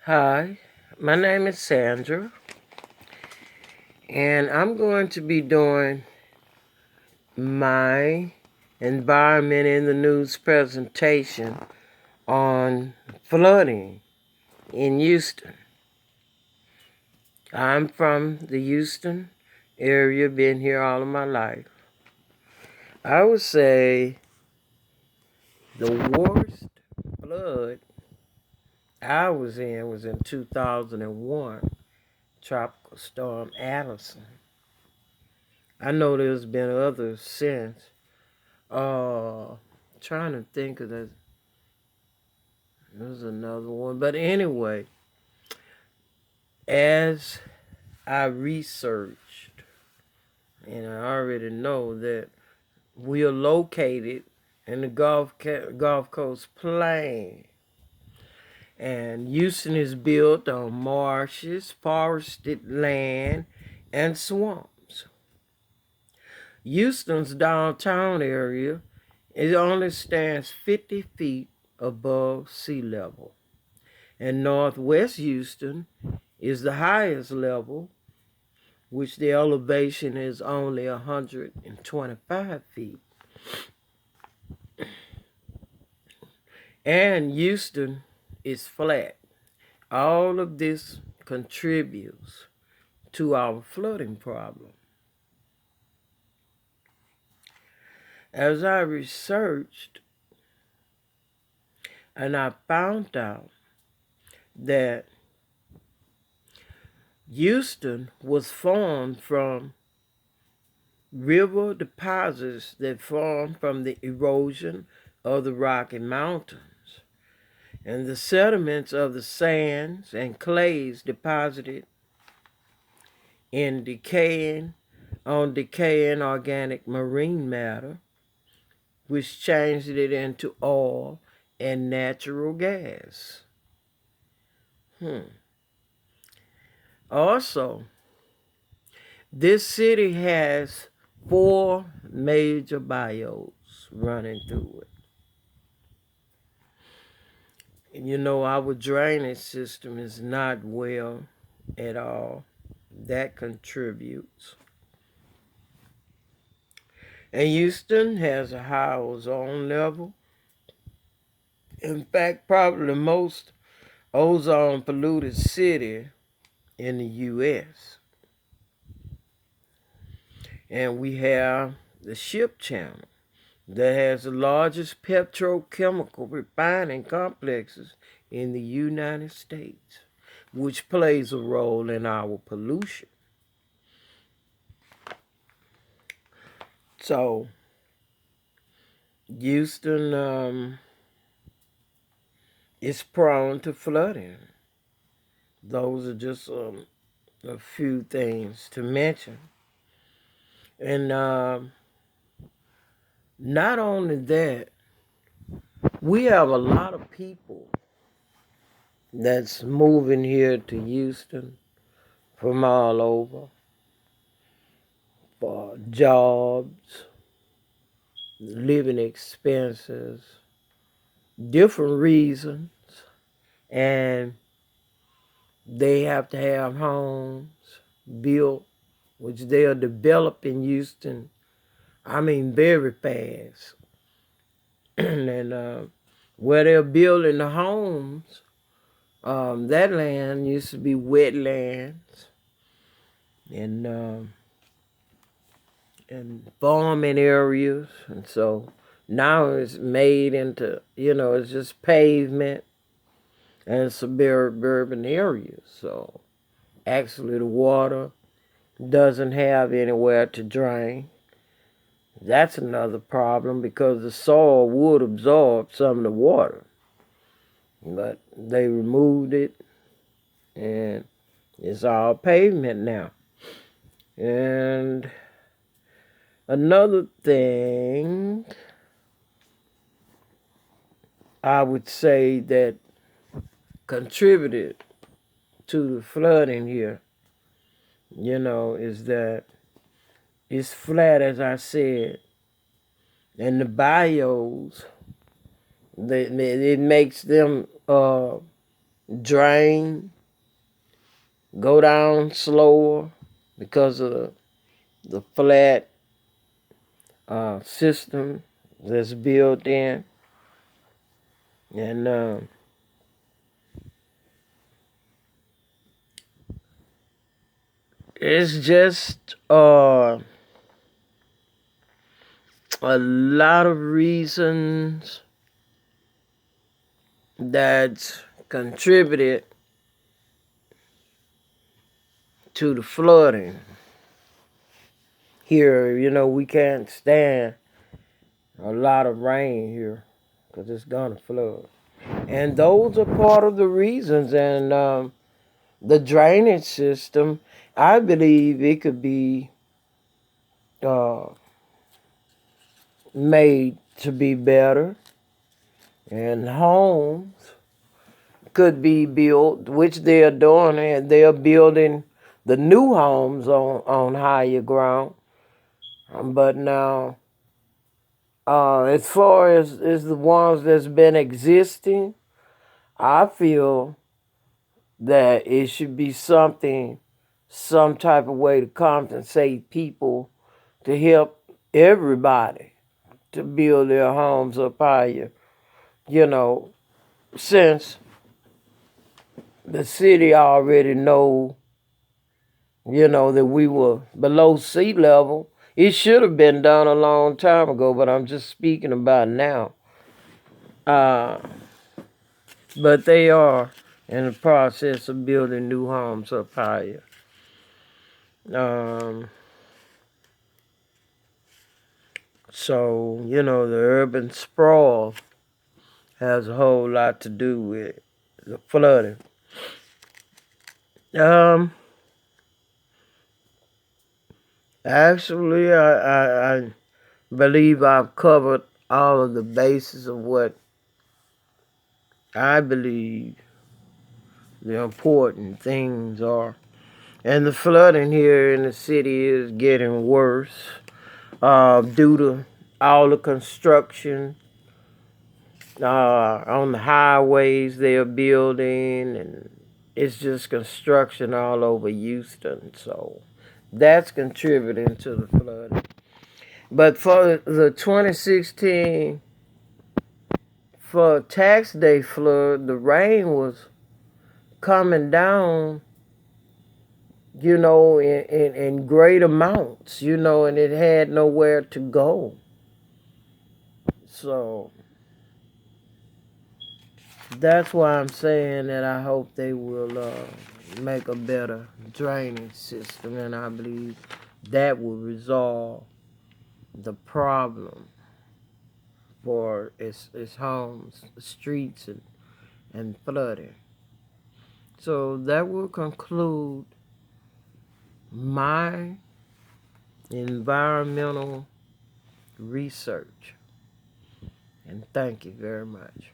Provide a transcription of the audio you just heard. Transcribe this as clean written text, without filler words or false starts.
Hi, my name is Sandra, and I'm going to be doing my environment in the news presentation on flooding in Houston. I'm from the Houston area, been here all of my life. I would say the worst flood I was in 2001, Tropical Storm Allison. I know there's been others since. Trying to think of that. There's another one. But anyway, as I researched, and I already know that we are located in the Gulf Coast Plain. And Houston is built on marshes, forested land, and swamps. Houston's downtown area, it only stands 50 feet above sea level. And Northwest Houston is the highest level, which the elevation is only 125 feet. And Houston is flat. All of this contributes to our flooding problem. As I researched, and I found out that Houston was formed from river deposits that formed from the erosion of the Rocky Mountains and the sediments of the sands and clays deposited in decaying organic marine matter, which changed it into oil and natural gas. Also, this city has four major bayous running through it. You know, our drainage system is not well at all. That contributes. And Houston has a high ozone level. In fact, probably the most ozone polluted city in the U.S. And we have the Ship Channel that has the largest petrochemical refining complexes in the United States, which plays a role in our pollution. So, Houston is prone to flooding. Those are just a few things to mention. And not only that, we have a lot of people that's moving here to Houston from all over for jobs, living expenses, different reasons, and they have to have homes built, which they are developing Houston, I mean, very fast. And where they're building the homes, that land used to be wetlands and and farming areas, and so now it's made into, it's just pavement and suburban areas. So actually, the water doesn't have anywhere to drain. That's another problem because the soil would absorb some of the water, but they removed it and it's all pavement now. And another thing I would say that contributed to the flooding here, is that it's flat, as I said, and the bayous, it makes them drain, go down slower because of the flat system that's built in. And it's just a lot of reasons that contributed to the flooding. Here, we can't stand a lot of rain here because it's gonna flood. And those are part of the reasons. And the drainage system, I believe it could be uh, made to be better. And homes could be built, which they're doing, and they're building the new homes on higher ground. But now, as far as the ones that's been existing, I feel that it should be some type of way to compensate people to help everybody to build their homes up higher. You know, since the city already that we were below sea level. It should have been done a long time ago, but I'm just speaking about now. Uh, but they are in the process of building new homes up higher. Um, so, the urban sprawl has a whole lot to do with the flooding. Actually, I believe I've covered all of the bases of what I believe the important things are. And the flooding here in the city is getting worse due to all the construction on the highways they're building, and it's just construction all over Houston. So that's contributing to the flooding. But for the 2016, for tax day flood, the rain was coming down, in great amounts, and it had nowhere to go. So that's why I'm saying that I hope they will make a better drainage system, and I believe that will resolve the problem for its homes, streets, and flooding. So that will conclude my environmental research. And thank you very much.